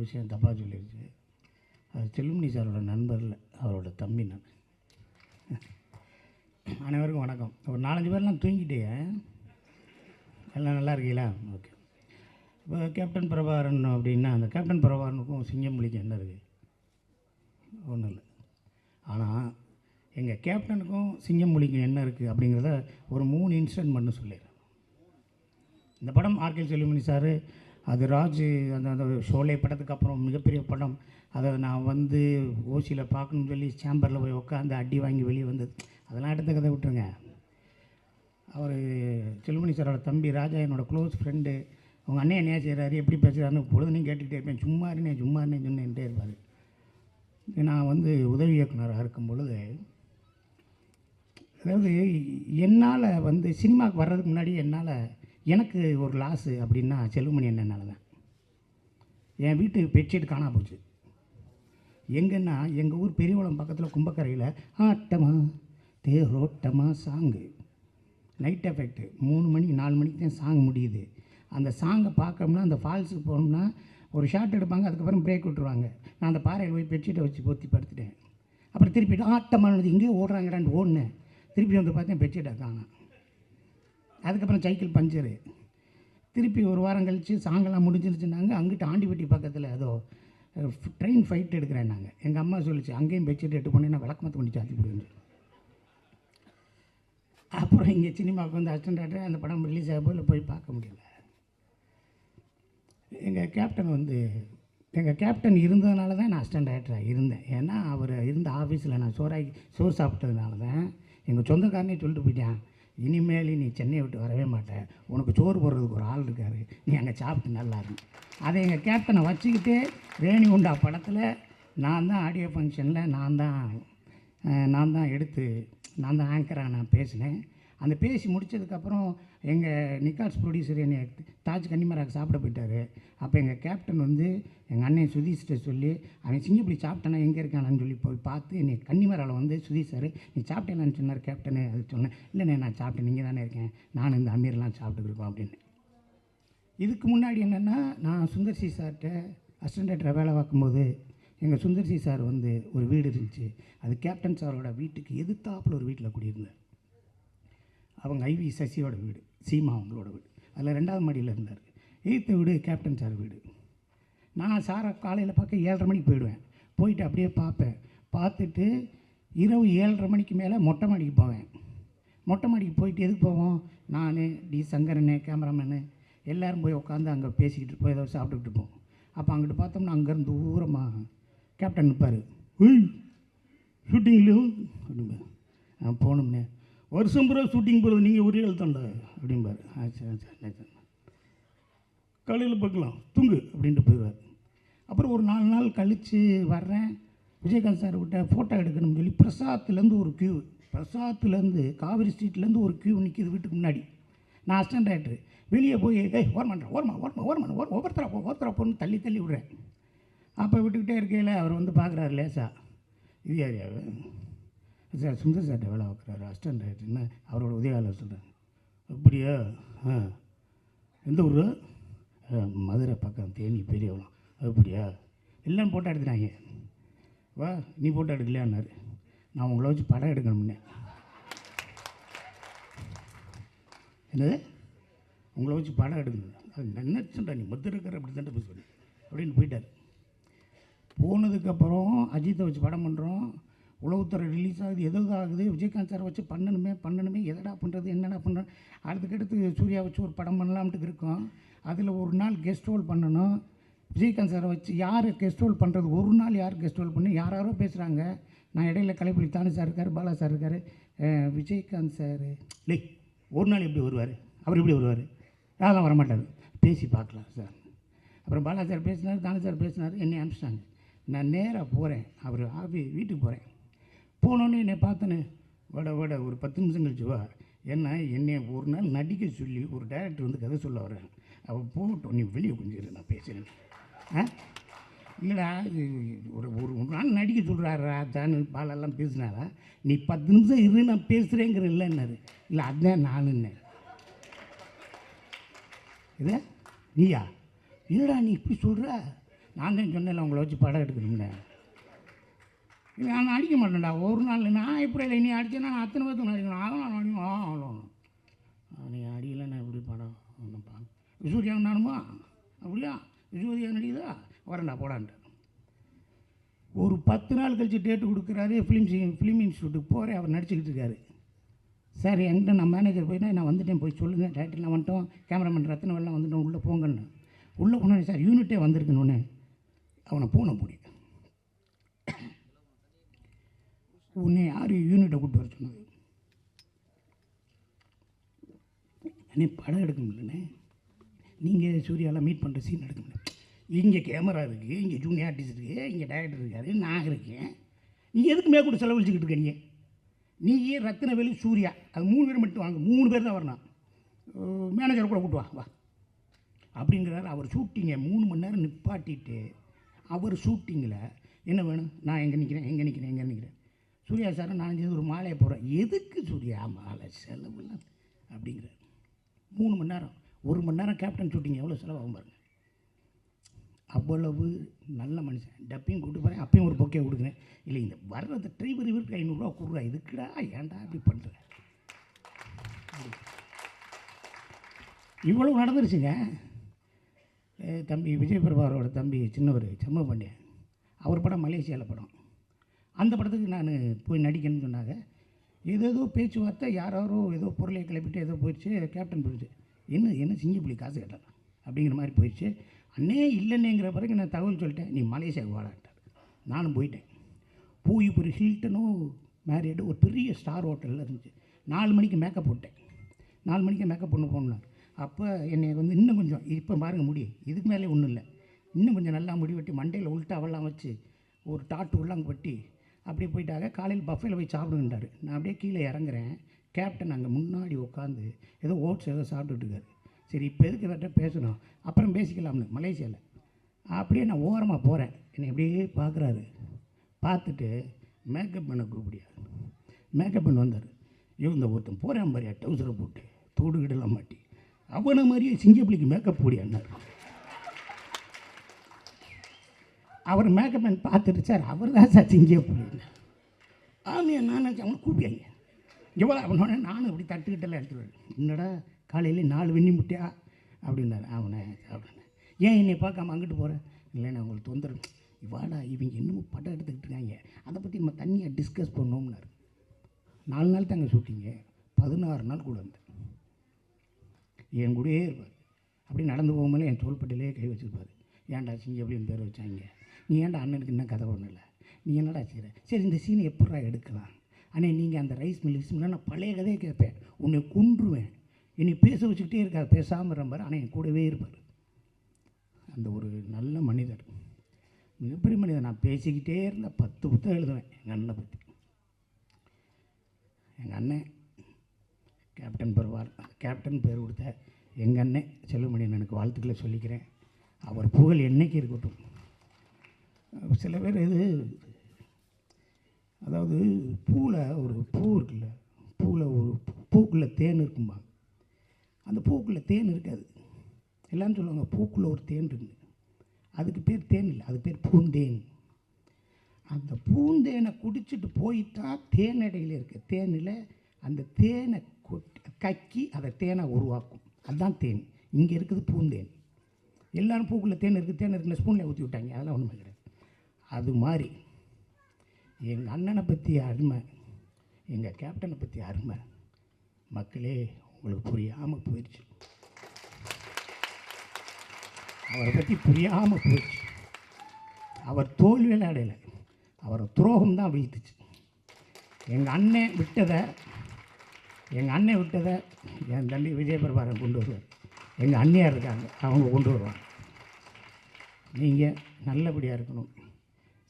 விஷயம் தப்பாக சொல்லிடுச்சு. அது செல்லுமணி சாரோட நண்பரில் அவரோட தம்பி நான். அனைவருக்கும் வணக்கம். ஒரு 4-5 பேர்லாம் தூங்கிட்டே எல்லாம் நல்லா இருக்கீங்களா? ஓகே. இப்போ கேப்டன் பிரபாகரன் அப்படின்னா அந்த கேப்டன் பிரபாகரனுக்கும் சிங்கம்புலிக்கும் என்ன இருக்குது? ஒன்றும் இல்லை. ஆனால் எங்கள் கேப்டனுக்கும் சிங்கம்புலிக்கும் என்ன இருக்குது அப்படிங்கிறத ஒரு 3 இன்சிடென்ட் மட்டும் சொல்லிடுறேன். இந்த படம் ஆர்கே செல்லுமணி சார் அது ராஜ் அந்த ஷோலே படத்துக்கு அப்புறம் மிகப்பெரிய படம். அதை நான் வந்து ஓசியில் பார்க்கணும்னு சொல்லி சேம்பரில் போய் உட்காந்து அடி வாங்கி வெளியே வந்தது. அதெல்லாம் எடுத்த கதை விட்டுருங்க. அவர் செல்லுமணி சாரோட தம்பி ராஜா என்னோடய க்ளோஸ் ஃப்ரெண்டு. அவங்க அண்ணன் என்ன செய்கிறாரு, எப்படி பேசுகிறாருன்னு பொழுதுனையும் கேட்டுக்கிட்டே இருப்பேன். சும்மா சொன்னேன்ட்டே இருப்பார். நான் வந்து உதவி இயக்குனராக இருக்கும் பொழுது, அதாவது என்னால் வந்து சினிமாவுக்கு வர்றதுக்கு முன்னாடி எனக்கு ஒரு லாஸு அப்படின்னா செல்லுமணி அண்ணனால தான். என் வீட்டு பெட்ஷீட் காணா போச்சு. எங்கன்னா எங்கள் ஊர் பெரியவளம் பக்கத்தில் கும்பக்கரையில் ஆட்டமா தேரோட்டமா சாங்கு நைட் எஃபெக்ட் 3 மணி 4 மணிக்கு தான் சாங் முடியுது. அந்த சாங்கை பார்க்கணும்னா அந்த ஃபால்ஸுக்கு போனோம்னா ஒரு ஷாட் எடுப்பாங்க, அதுக்கப்புறம் பிரேக் விட்டுருவாங்க. நான் அந்த பாறையில் போய் பெட்ஷீட்டை வச்சு பொத்தி படுத்துட்டேன். அப்புறம் திருப்பி ஆட்டமானது இங்கேயே ஓடுறாங்கடான்னு ஓடினேன். திருப்பி வந்து பார்த்தேன் பெட்ஷீட்டை காணோம். அதுக்கப்புறம் சைக்கிள் பஞ்சரு. திருப்பி ஒரு வாரம் கழித்து சாங்கெல்லாம் முடிஞ்சிருச்சுன்னாங்க. அங்கிட்டு ஆண்டிப்பட்டி பக்கத்தில் ஏதோ ட்ரெயின் ஃபைட் எடுக்கிறேன். நாங்கள் எங்கள் அம்மா சொல்லிச்சு அங்கேயும் பெட்ஷீட் எடுத்து போனேன்னா விளக்கமத்து பண்ணி சாத்தி போடுவேன். அப்புறம் இங்கே சினிமாவுக்கு வந்து அசிஸ்டன்ட் டைரக்டர் அந்த படம் ரிலீஸ் ஆக போய் போய் பார்க்க முடியல. எங்கள் கேப்டன் இருந்ததுனால தான் நான் அசிஸ்டன்ட் டைரக்டராக இருந்தேன். ஏன்னா அவர் இருந்த ஆஃபீஸில் நான் சோறு சாப்பிட்டதுனால தான் எங்கள் சொந்தக்காரனே சொல்லிட்டு போயிட்டேன், இனிமேல் நீ சென்னையை விட்டு வரவே மாட்டேன், உனக்கு சோறு போடுறதுக்கு ஒரு ஆள் இருக்கார், நீ அங்கே சாப்பிட்டு நல்லா இருக்கு. அதை எங்கள் கேப்டனை வச்சுக்கிட்டு ரேணி உண்டா படத்தில் நான் தான் ஆடியோ ஃபங்க்ஷனில் நான் தான் எடுத்து நான் தான் ஆங்கராக நான் பேசினேன். அந்த பேசி முடித்ததுக்கப்புறம் எங்கள் நிக்கால்ஸ் ப்ரொடியூசர் என்னை தாஜ் கன்னிமராவுக்கு சாப்பிட போயிட்டார். அப்போ எங்கள் கேப்டன் வந்து எங்கள் அண்ணன் சுதீஷ்கிட்ட சொல்லி அவன் சிங்கப்பள்ளி சாப்பிட்டானா எங்கே இருக்கானான்னு சொல்லி போய் பார்த்து என்னை கன்னிமராவில் வந்து சுதீஷ் சார் நீ சாப்பிட்டேன்னு சொன்னார் கேப்டனு. அது சொன்னேன், இல்லைண்ணே நான் சாப்பிட்டேன், நீங்கள் தானே இருக்கேன், நான் இந்த அமீர்லாம் சாப்பிட்டுருக்கோம் அப்படின்னு. இதுக்கு முன்னாடி என்னென்னா நான் சுந்தர்சி சார்கிட்ட அசிஸ்டன்ட் டைரக்டராக வேலை பார்க்கும்போது எங்கள் சுந்தர்சி சார் வந்து ஒரு வீடு இருந்துச்சு. அது கேப்டன் சாரோட வீட்டுக்கு எதிர்த்தாப்பில் ஒரு வீட்டில் குடியிருந்தார். அவங்க ஐவி சசியோட வீடு, சீமா அவங்களோட வீடு. அதில் 2வது மாடியில் இருந்தார். 8th வீடு கேப்டன் சார் வீடு. நான் சாரை காலையில் பார்க்க 7:30 மணிக்கு போயிடுவேன். போயிட்டு அப்படியே பார்ப்பேன். பார்த்துட்டு இரவு 7:30 மணிக்கு மேலே மொட்டை மாடிக்கு போவேன். மொட்டை மாடிக்கு போயிட்டு எதுக்கு போவோம், நான் டி சங்கரனு கேமராமேனு எல்லோரும் போய் உட்காந்து அங்கே பேசிக்கிட்டு போய் ஏதோ சாப்பிட்டுக்கிட்டு இருப்போம். அப்போ அங்கிட்டு பார்த்தோம்னா அங்கேருந்து தூரமாக கேப்டன் நிற்பார். ஷூட்டிங்லையோ அப்படிம்பார். நான் போகணும்னே, வருஷம் பூரா ஷூட்டிங் போகிறது நீங்கள் ஒரே எழுத்தாண்டா அப்படிம்பார். சரி காலையில் பார்க்கலாம் தூங்கு அப்படின்ட்டு போயிடுவார். அப்புறம் ஒரு 4 நாள் கழித்து வர்றேன். விஜயகாந்த் சார் விட்ட ஃபோட்டோ எடுக்கணும்னு சொல்லி பிரசாத்துலேருந்து ஒரு க்யூ, பிரசாத்துலேருந்து காவிரி ஸ்ட்ரீட்லேருந்து ஒரு க்யூ நிற்கிது வீட்டுக்கு முன்னாடி. நான் அசிஸ்டன்ட் டைரக்டர் வெளியே போய் ஒவ்வொருத்தரா போன்னு தள்ளி விடுறேன். அப்போ விட்டுக்கிட்டே இருக்கையில் அவர் வந்து பார்க்குறாரு லேசா, இது யாரியாவே சார் சுந்தர் சார்கிட்ட வேலை பார்க்குறாரு அசிஸ்டன்ட் டைரக்டர்னு அவரோட உதவியாளர் சொல்கிறாங்க. அப்படியா? எந்த ஊர்? மதுரை பக்கம் தேனி பெரியவளம். அப்படியா? எல்லாம் ஃபோட்டோ எடுத்துனாங்க. வா நீ ஃபோட்டோ எடுக்கலையான்னாரு. நான் உங்களை வச்சு படம் எடுக்கணும்னே. என்னது உங்களை வச்சு படம் எடுக்கணும்? அது நினச்சுட்டா நீ மதுரைக்கார அப்படி தான் போய் சொல்லி அப்படின்னு போயிட்டார். போனதுக்கப்புறம் அஜித்தை வச்சு படம் பண்ணுறோம். உளவுத்துறை ரிலீஸ் ஆகுது, எதாவது ஆகுது. விஜயகாந்த் சாரை வச்சு பண்ணணுமே எதடா பண்ணுறது என்னடா பண்ணுறோம். அடுத்துக்கடுத்து சூர்யா வச்சு ஒரு படம் பண்ணலாம்ட்டு இருக்கோம். அதில் ஒரு நாள் கெஸ்ட் ரோல் பண்ணணும். விஜயகாந்த் சாரை வச்சு யார் கெஸ்ட் ரோல் பண்ணுறது, ஒரு நாள் யார் கெஸ்ட் ரோல் பண்ணி யாரோ பேசுகிறாங்க. நான் இடையில கலைப்புலி தானு சார் இருக்கார், பாலா சார் இருக்கார், விஜயகாந்த் சார் இல்லை ஒரு நாள் எப்படி வருவார், அவர் எப்படி வருவார், அதெல்லாம் வரமாட்டார், பேசி பார்க்கலாம் சார். அப்புறம் பாலா சார் பேசினார், தானு சார் பேசினார், என்னை அனுப்பிச்சிட்டாங்க. நான் நேராக போகிறேன், அவர் வீட்டுக்கு போகிறேன். போனோன்னே என்னை பார்த்தேன்னு வட ஒரு 10 நிமிஷம் கழிச்சு வா, என்னை ஒரு நாள் நடிக்க சொல்லி ஒரு டைரக்டர் வந்து கதை சொல்ல வரேன், அவள் போகட்டும் நீ வெளியே கொஞ்சம் நான் பேசுகிறேன். இல்லைடா ஒரு நாள் நடிக்க சொல்கிறாரா தானு பாலெல்லாம் பேசினாரா, நீ 10 நிமிஷம் இரு நான் பேசுகிறேங்கிற இல்லைன்னாரு. இல்லை அதுதான் நானுன்னு. இதை நீயா இல்லைடா நீ இப்படி சொல்கிற நான் தான் சொன்னேன் அவங்கள வச்சு படம் எடுக்கணும்னு. நான் அடிக்க மாட்டேன்டா ஒரு நாள். நான் எப்படி இல்லை, நீ அடிச்சேன்னா நான் அத்தனை பேர்த்துக்கு அடிக்கணும். அதெல்லாம் அடிக்கும். அவ்வளோ நீ அடிக்கலைன்னா எப்படி படம் ஒன்றுப்பா. சூர்யா நானுமா அப்படியா சூர்யா நடிக்குதா வரேன்டா போடான்ட்டு. ஒரு 10 நாள் கழித்து டேட்டு கொடுக்குறாரு. ஃபிலிம் இன்ஸ்டியூட்டுக்கு போகிறேன். அவர் நடிச்சுக்கிட்டு இருக்காரு. சார் என்கிட்ட நான் மேனேஜர் போயிட்டா நான் வந்துட்டேன், போய் சொல்லுங்கள் டேரக்டர்லாம் வந்துட்டோம், கேமராமேன் ரத்ன வெள்ளம் வந்துட்டோம், உள்ளே போங்கன்னு. உள்ளே போனேன் சார் யூனிட்டே வந்திருக்குன்னு. அவனை போன முடியும். உன்னை யார் யூனிட்டை கூப்பிட்டு வர சொன்னது? அண்ணே படம் எடுக்க முடியலண்ணே. நீங்கள் சூர்யாலாம் மீட் பண்ணுற சீன் எடுக்க முடியல. இங்கே கேமரா இருக்குது, இங்கே ஜூனியர் ஆர்டிஸ்ட் இருக்குது, இங்கே டைரக்டர் இருக்காரு, நான் இருக்கேன். நீங்கள் எதுக்கு மேற்கொண்டு செலவழிச்சிக்கிட்டு இருக்கீங்க? நீயே ரத்னவேலு சூர்யா அது 3 பேர் மட்டும் வாங்க, 3 பேர் தான் வரணும். மேனேஜர் கூட கூப்பிட்டு வா அப்படிங்கிறாரு. அவர் ஷூட்டிங்கை 3 மணி நேரம் நிப்பாட்டிட்டு அவர் ஷூட்டிங்கில் என்ன வேணும், நான் எங்கே நிற்கிறேன் சூர்யா சார் நான் ஒரு மாலையை போடுறேன். எதுக்கு சூர்யா மாலை செலவுலாம் அப்படிங்கிறார். 3 மணி நேரம், 1 மணி நேரம் கேப்டன் ஷூட்டிங் எவ்வளோ செலவாகும் பாருங்கள். அவ்வளவு நல்ல மனுஷன். டப்பையும் கூப்பிட்டு போகிறேன், அப்பயும் ஒரு பொக்கையை கொடுக்குறேன். இல்லை இந்த வர்றது டிரைவர் இவருக்கு 500 கொடுறா, இதுக்குடா ஏன்டா அப்படி பண்ணுறேன். இவ்வளவு நடந்துருச்சுங்க. தம்பி விஜய் பிரபாகரோட தம்பி சின்னவர் செம்மபாண்டியன், அவர் படம் மலேசியாவில் படம். அந்த படத்துக்கு நான் போய் நடிக்கணும்னு சொன்னாங்க. ஏதோ பேச்சுவார்த்தை, யாரோ ஏதோ பொருளை கிளப்பிட்டு ஏதோ போயிடுச்சு. கேப்டன் போயிடுச்சு. என்ன சிங்கப்புலி காசு கேட்டான் அப்படிங்கிற மாதிரி போயிடுச்சு. அண்ணே இல்லைன்னேங்கிற பிறகு நான் தகவல் சொல்லிட்டேன், நீ மலேசியாவுக்கு வாடான்ட்டார். நானும் போயிட்டேன். போய் ஒரு ஹில்டனும் மேரியடு ஒரு பெரிய ஸ்டார் ஹோட்டலில் இருந்துச்சு. 4 மணிக்கு மேக்கப் போட்டேன். 4 மணிக்கு மேக்கப் பண்ண போனார். அப்போ என்னை இன்னும் கொஞ்சம் இப்போ பாருங்கள் முடி இதுக்கு மேலே ஒன்றும் இல்லை, இன்னும் கொஞ்சம் நல்லா முடி வெட்டி மண்டையில் உள்ட்டாவெல்லாம் வச்சு ஒரு டாட்டு உள்ளாங்க வெட்டி அப்படியே போயிட்டாங்க. காலையில் பஃபேல போய் சாப்பிடுங்கன்றார். நான் அப்படியே கீழே இறங்குறேன். கேப்டன் அங்கே முன்னாடி உட்காந்து ஏதோ ஓட்ஸ் ஏதோ சாப்பிட்டுட்டு இருக்காரு. சரி இப்போ எதுக்கு இவர்கிட்ட பேசணும், அப்புறம் பேசிக்கலாம்னு மலேசியாவில். அப்படியே நான் ஓரமாக போகிறேன். என்னை அப்படியே பார்க்குறாரு. பார்த்துட்டு மேக்கப் பண்ண கூப்பிடியா. மேக்கப் பண்ண வந்தார். இந்த ஒருத்தன் போகிறேன் மாதிரியா டவுசரை போட்டு தோடுகிடலாம் மாட்டி அவனை மாதிரியே சிங்கப்பிள்ளைக்கு மேக்கப் போடியான்னார். அவர் மேக்கப் பண்ணி பார்த்துட்டு சார் அவர் தான் சார் சிங்கப்பிள்ளை. ஆமையா நான் அவனை கூப்பியாங்க எவ்வளோ அவனோட நானும் இப்படி தட்டுக்கிட்டெல்லாம் எடுத்துருவேன். என்னடா காலையில் 4 வெண்ணி முட்டையா அப்படின்னாரு. அவனை அப்படின்னு ஏன் என்னை பார்க்காம அங்கிட்டு போகிறேன். இல்லைன்னா அவங்களுக்கு தொந்தரவு. வாடா இவங்க இன்னமும் படம் எடுத்துக்கிட்டு இருக்காங்க, அதை பற்றி நம்ம தனியாக டிஸ்கஸ் பண்ணோம்னாரு. 4 நாள் தாங்க ஷூட்டிங்க, 16 நாள் கூட இருந்தேன். என் கூடயே இருப்பார். அப்படி நடந்து போகும்போது என் தோள்பட்டிலே கை வச்சுருப்பார். ஏன்டா சிங்க அப்படின்னு பேர் வச்சாங்க, நீ ஏன்டா அண்ணனுக்கு இன்னும் கதை ஒன்றும் இல்லை, நீ என்னடா செய்கிற, சரி இந்த சீனை எப்படா எடுக்கலாம். ஆனால் நீங்கள் அந்த ரைஸ் மில் நான் பழைய கதையை கேட்பேன், உன்னை கொன்றுவேன், என்னை பேச வச்சுக்கிட்டே இருக்கார், பேசாமல் இருப்பார். ஆனால் என் கூடவே இருப்பார். அந்த ஒரு நல்ல மனிதர், மிகப்பெரிய மனிதர். நான் பேசிக்கிட்டே இருந்தேன், 10 புத்தகம் எழுதுவேன் எங்கள் அண்ணனை பற்றி. எங்கள் அண்ணன் கேப்டன் பெறுவார். கேப்டன் பேர் கொடுத்த எங்கள் அண்ணன் செல்வமணியன் எனக்கு வாழ்த்துக்களை சொல்லிக்கிறேன். அவர் புகழ் என்றைக்கு இருக்கட்டும். சில பேர் இது அதாவது பூவில் ஒரு பூ இருக்குல்ல, பூவில் ஒரு பூக்குள்ளே தேன் இருக்கும்பா. அந்த பூக்குள்ளே தேன் இருக்காது. எல்லோரும் சொல்லுவாங்க பூக்குள்ளே ஒரு தேன் இருக்குது. அதுக்கு பேர் தேன் இல்லை, அது பேர் பூந்தேன். அந்த பூந்தேனை குடிச்சிட்டு போயிட்டா தேன் இடையில் இருக்க தேனில் அந்த தேனை கக்கி அதை தேனை உருவாக்கும். அதுதான் தேன். இங்கே இருக்குது பூந்தேன். எல்லோரும் பூக்குள்ளே தேன் இருக்குன்னு ஸ்பூனில் ஊற்றி விட்டாங்க, அதெல்லாம் ஒன்றுமே கிடையாது. அது மாதிரி எங்கள் அண்ணனை பற்றி அருமை, எங்கள் கேப்டனை பற்றி அருமை மக்களே உங்களுக்கு புரியாமல் போயிடுச்சு. அவரை பற்றி புரியாமல் போயிடுச்சு. அவர் தோல்வியில் அடையலை, அவரை துரோகம் தான் வீழ்த்துச்சு. எங்கள் அண்ணன் விட்டதை என் தம்பி விஜய் பிரபாகரன் கொண்டு வருவார். எங்கள் அண்ணியார் இருக்காங்க, அவங்க கொண்டு வருவாங்க. நீங்கள் நல்லபடியாக இருக்கணும்.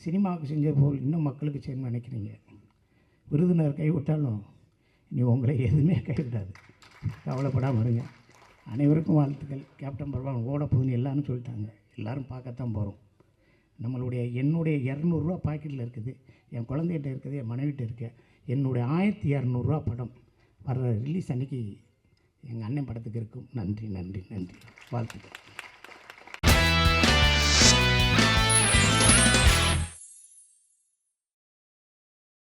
சினிமாவுக்கு செஞ்ச போல் இன்னும் மக்களுக்கு செய்யணும்னு நினைக்கிறீங்க. விருதுநர் கைவிட்டாலும் நீ உங்களை எதுவுமே கைவிடாது, கவலைப்படாமல் இருங்க. அனைவருக்கும் வாழ்த்துக்கள். கேப்டன் பிரபாகரன் ஓட போகுதுன்னு எல்லாரும் சொல்லிட்டாங்க. எல்லோரும் பார்க்கத்தான் போகிறோம். என்னுடைய 200 பாக்கெட்டில் இருக்குது, என் குழந்தைகிட்ட இருக்குது, என் மனைவிட்ட இருக்க. என்னுடைய 1200 படம் வர்ற ரிலீஸ் அன்றைக்கி எங்கள் அண்ணன் படத்துக்கு இருக்கும். நன்றி நன்றி நன்றி, வாழ்த்துக்கள்.